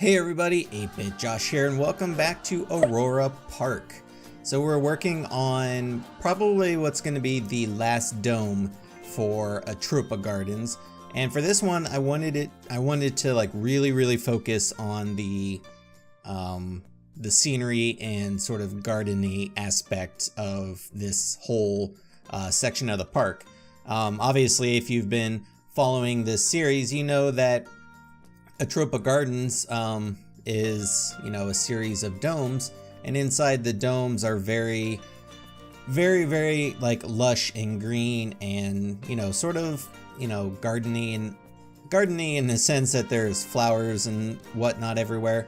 Hey everybody, 8-Bit Josh here, and welcome back to Aurora Park. So we're working on probably what's going to be the last dome for Atropa Gardens, and for this one I wanted to like really focus on the scenery and sort of gardeny aspect of this whole section of the park. Obviously, if you've been following this series, you know that Atropa Gardens is, a series of domes, and inside the domes are very like lush and green and, sort of, gardeny in the sense that there's flowers and whatnot everywhere.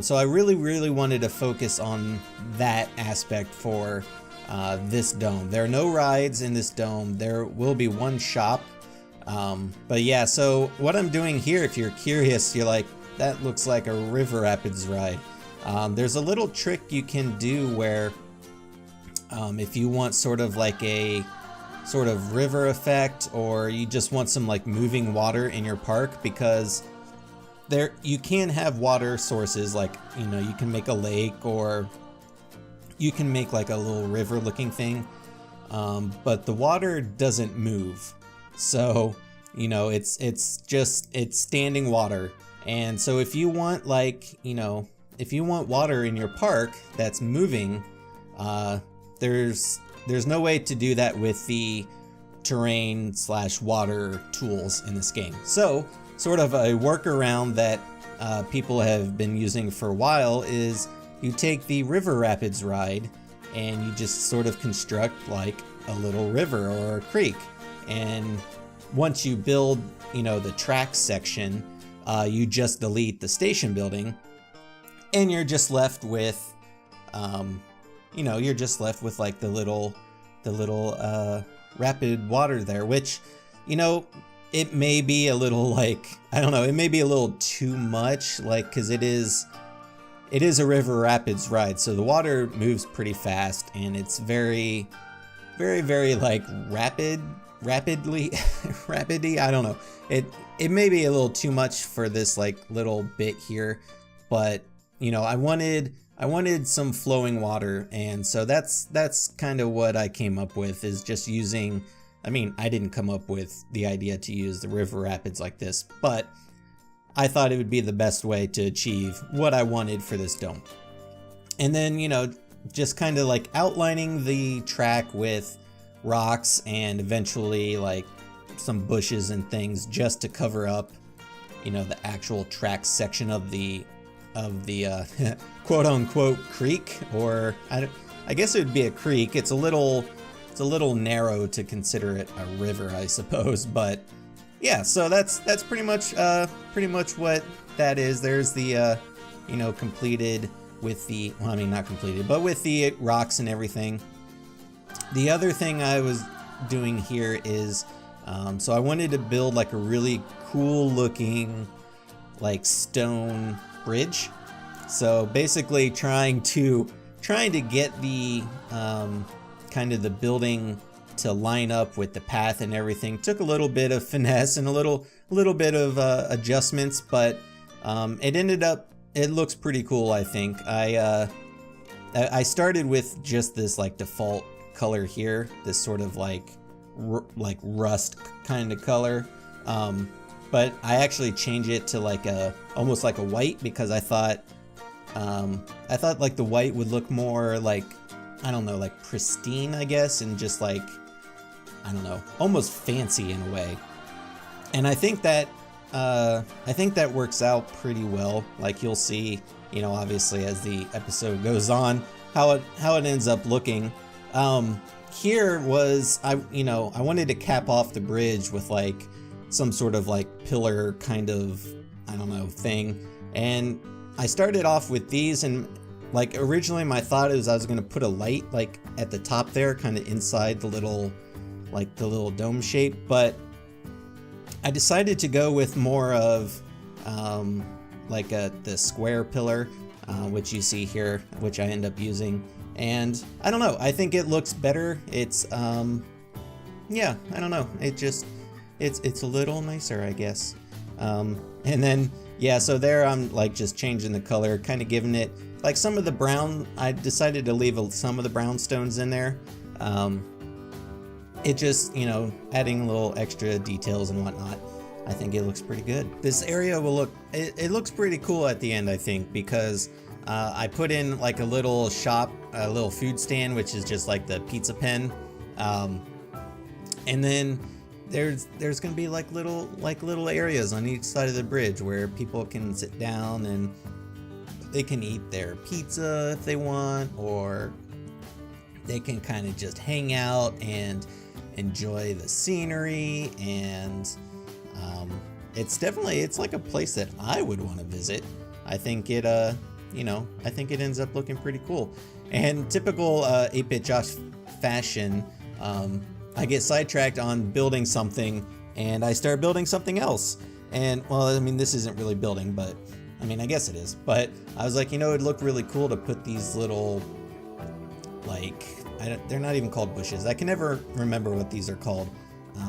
So I really wanted to focus on that aspect for this dome. There are no rides in this dome. There will be one shop. But yeah, so what I'm doing here, if you're curious, you're like, that looks like a river rapids ride. There's a little trick you can do where if you want sort of like a sort of river effect, or you just want some like moving water in your park, because there you can have water sources like, you can make a lake, or you can make like a little river looking thing, but the water doesn't move. So, it's standing water. And so if you want if you want water in your park that's moving, there's no way to do that with the terrain / water tools in this game. So sort of a workaround that people have been using for a while is you take the river rapids ride and you just sort of construct like a little river or a creek. And once you build, the track section, you just delete the station building, and you're just left with, like the little rapid water there, which, it may be a little like, I don't know, it may be a little too much, like, because it is a river rapids ride, so the water moves pretty fast, and it's very like rapidly, I don't know. It may be a little too much for this like little bit here, but I wanted some flowing water, and so that's kind of what I came up with, is just using, I didn't come up with the idea to use the river rapids like this, but I thought it would be the best way to achieve what I wanted for this dome. And then, just kind of like outlining the track with rocks and eventually like some bushes and things just to cover up, the actual track section of the quote unquote creek, or I guess it would be a creek. It's a little narrow to consider it a river, I suppose, but yeah, so that's pretty much what that is. There's the completed with the, well, not completed, but with the rocks and everything. The other thing I was doing here is, so I wanted to build like a really cool looking like stone bridge. So basically trying to get the kind of the building to line up with the path and everything took a little bit of finesse and a little bit of adjustments, but it looks pretty cool, I think. I started with just this like default color here, this sort of like rust kind of color, but I actually changed it to like almost like a white, because I thought like the white would look more like, I don't know, like pristine, I guess, and just like, I don't know, almost fancy in a way. And I think that works out pretty well. Like you'll see, obviously as the episode goes on, how it ends up looking. Here was, I wanted to cap off the bridge with like some sort of like pillar kind of, I don't know, thing. And I started off with these, and like originally my thought is I was going to put a light like at the top there, kind of inside the little dome shape, but I decided to go with more of like the square pillar, which you see here, which I end up using. And I don't know, I think it looks better. It's yeah, I don't know, it's a little nicer, I guess. And then Yeah, so there I'm like just changing the color, kind of giving it like some of the brown. I decided to leave some of the brownstones in there. It just, you know, adding little extra details and whatnot. I think it looks pretty good. This area will look, it looks pretty cool at the end, I think, because I put in like a little shop, a little food stand, which is just like the pizza pen. And then there's gonna be like little areas on each side of the bridge where people can sit down and they can eat their pizza if they want, or they can kind of just hang out and enjoy the scenery. And it's like a place that I would want to visit. I think it you know, I think it ends up looking pretty cool. And typical 8-Bit Josh fashion, I get sidetracked on building something and I start building something else. And well, I mean, this isn't really building, but I mean, I guess it is. But I was like, you know, it'd look really cool to put these little, like, they're not even called bushes. I can never remember what these are called.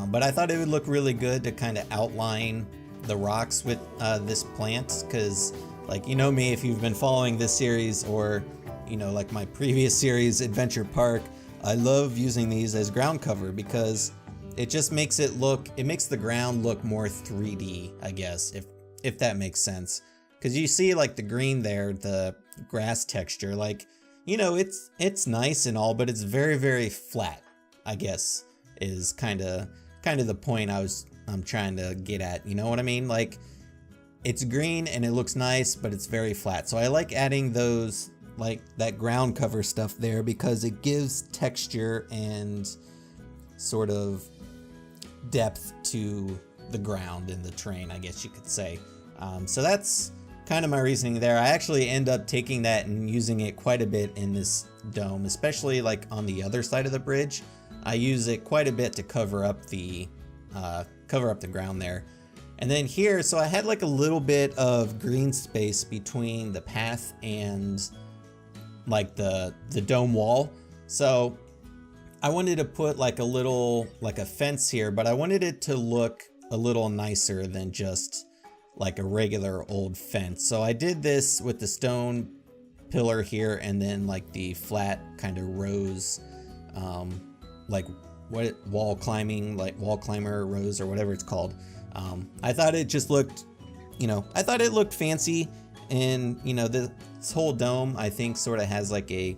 But I thought it would look really good to kind of outline the rocks with this plant, because like, you know me, if you've been following this series, or you know, like my previous series, Adventure Park, I love using these as ground cover because it just makes it look, it makes the ground look more 3D, I guess, if that makes sense. Because you see like the green there, the grass texture, like, you know, it's nice and all, but it's very, very flat, I guess, is kind of the point I'm trying to get at. You know what I mean? Like, it's green and it looks nice, but it's very flat. So I like adding those, like that ground cover stuff there, because it gives texture and sort of depth to the ground and the terrain, I guess you could say. So that's kind of my reasoning there. I actually end up taking that and using it quite a bit in this dome, especially like on the other side of the bridge. I use it quite a bit to cover up the ground there. And then here, so I had like a little bit of green space between the path and like the dome wall. So I wanted to put like a little, like a fence here, but I wanted it to look a little nicer than just like a regular old fence. So I did this with the stone pillar here, and then like the flat kind of rose, like wall climber rose, or whatever it's called. I thought it just looked, you know, I thought it looked fancy. And, you know, this whole dome, I think, sort of has like a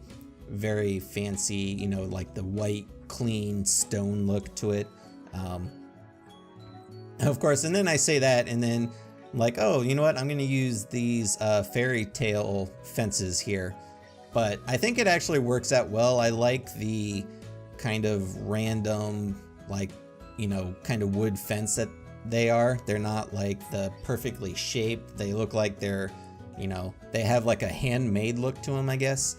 very fancy, you know, like the white, clean stone look to it. Of course, and then I say that, and then like, oh, you know what? I'm going to use these fairy tale fences here. But I think it actually works out well. I like the kind of random, like, you know, kind of wood fence that they are. They're not like the perfectly shaped. They look like they're, you know, they have like a handmade look to them, I guess.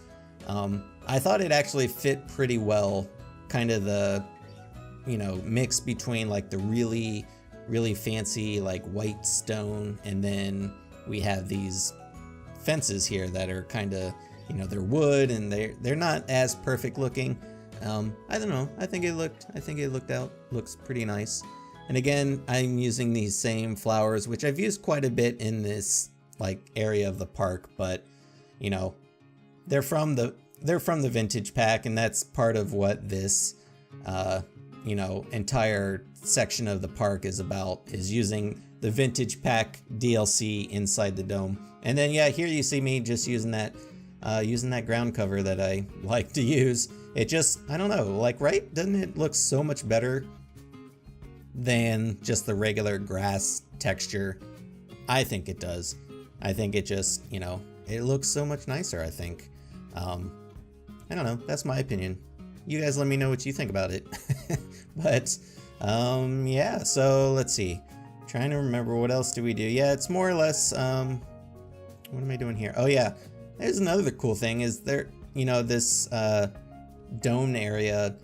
I thought it actually fit pretty well, kind of the, you know, mix between like the really, really fancy like white stone, and then we have these fences here that are kind of, you know, they're wood and they're not as perfect looking. I don't know. I think it looks pretty nice. And again, I'm using these same flowers, which I've used quite a bit in this like area of the park, but you know, they're from the vintage pack, and that's part of what this you know, entire section of the park is about, is using the vintage pack DLC inside the dome. And then yeah, here you see me just using that ground cover that I like to use. It just, I don't know, like, right? Doesn't it look so much better than just the regular grass texture? I think it does. I think it just, you know, it looks so much nicer, I think. I don't know, that's my opinion. You guys let me know what you think about it. But yeah, so let's see. Trying to remember, what else do we do? Yeah, it's more or less, what am I doing here? Oh yeah, there's another cool thing, is there, you know, this dome area,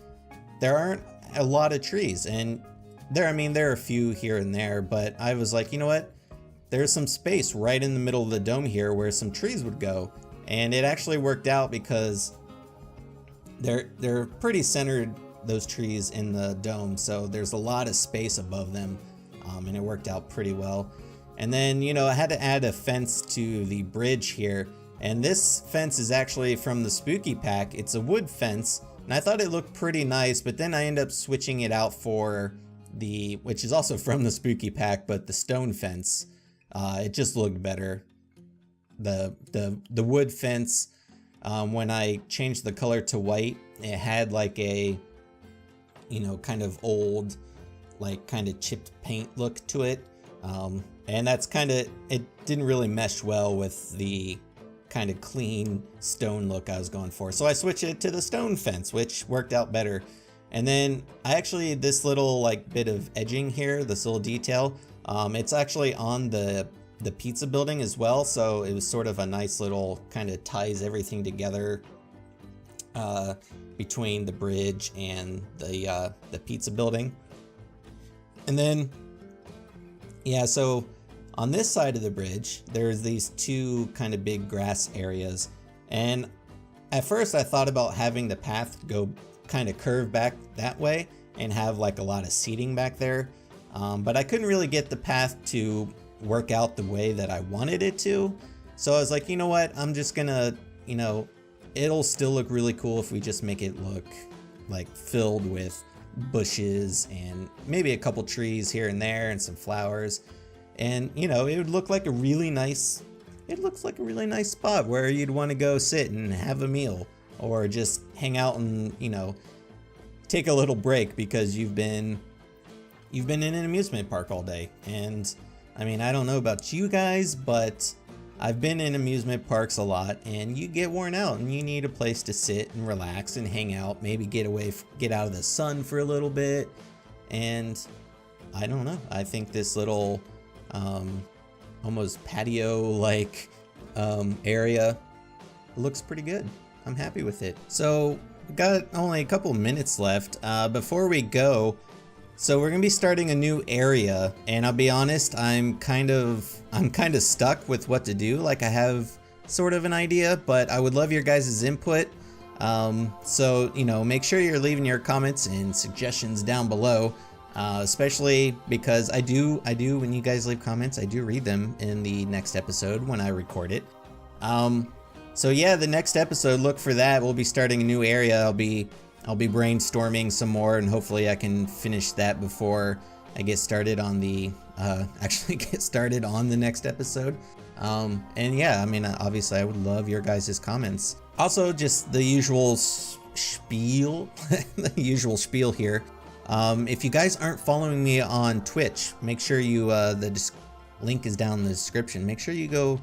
there aren't a lot of trees, and there are a few here and there, but I was like, you know what, there's some space right in the middle of the dome here where some trees would go. And it actually worked out because they're pretty centered, those trees in the dome, so there's a lot of space above them, and it worked out pretty well. And then, you know, I had to add a fence to the bridge here. And this fence is actually from the Spooky Pack. It's a wood fence, and I thought it looked pretty nice, but then I ended up switching it out for the, which is also from the Spooky Pack, but the stone fence. It just looked better. The wood fence, when I changed the color to white, it had like a, you know, kind of old, like kind of chipped paint look to it. And that's kind of, it didn't really mesh well with the kind of clean stone look I was going for. So I switched it to the stone fence, which worked out better. And then I actually, this little like bit of edging here, this little detail, it's actually on the pizza building as well. So it was sort of a nice little kind of ties everything together between the bridge and the pizza building. And then, yeah, so on this side of the bridge, there's these two kind of big grass areas. And at first I thought about having the path go kind of curve back that way and have like a lot of seating back there. But I couldn't really get the path to work out the way that I wanted it to. So I was like, you know what, I'm just gonna, you know, it'll still look really cool if we just make it look like filled with bushes and maybe a couple trees here and there and some flowers. And, you know, it would look like a really nice, it looks like a really nice spot where you'd want to go sit and have a meal or just hang out and, you know, take a little break because you've been in an amusement park all day. And I mean, I don't know about you guys, but I've been in amusement parks a lot, and you get worn out and you need a place to sit and relax and hang out, maybe get out of the sun for a little bit. And I don't know, I think this little almost patio like area looks pretty good. I'm happy with it. So we got only a couple minutes left before we go. So we're gonna be starting a new area, and I'll be honest, I'm kind of stuck with what to do. Like, I have sort of an idea, but I would love your guys' input. So, you know, make sure you're leaving your comments and suggestions down below, especially because I do, when you guys leave comments, I do read them in the next episode when I record it. So yeah, the next episode, look for that. We'll be starting a new area. I'll be brainstorming some more, and hopefully I can finish that before I get started on the actually get started on the next episode. And yeah, I mean, obviously I would love your guys' comments. Also, just the usual spiel, the usual spiel here. If you guys aren't following me on Twitch, make sure you the link is down in the description. Make sure you go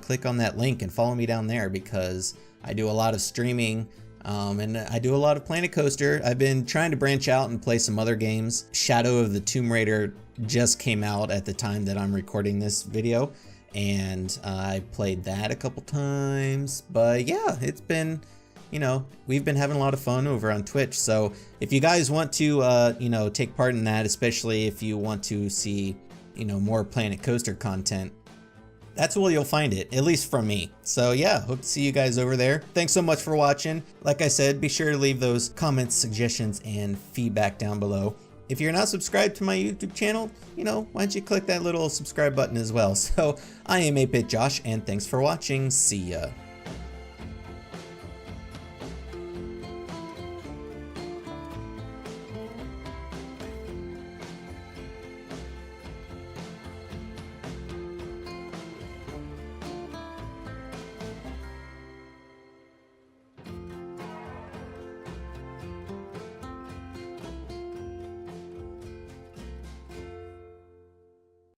click on that link and follow me down there, because I do a lot of streaming. And I do a lot of Planet Coaster. I've been trying to branch out and play some other games. Shadow of the Tomb Raider just came out at the time that I'm recording this video, and I played that a couple times. But yeah, it's been, you know, we've been having a lot of fun over on Twitch. So if you guys want to, you know, take part in that, especially if you want to see, you know, more Planet Coaster content, that's where you'll find it, at least from me. So yeah, hope to see you guys over there. Thanks so much for watching. Like I said, be sure to leave those comments, suggestions, and feedback down below. If you're not subscribed to my YouTube channel, you know, why don't you click that little subscribe button as well. So I am 8-Bit Josh, and thanks for watching. See ya.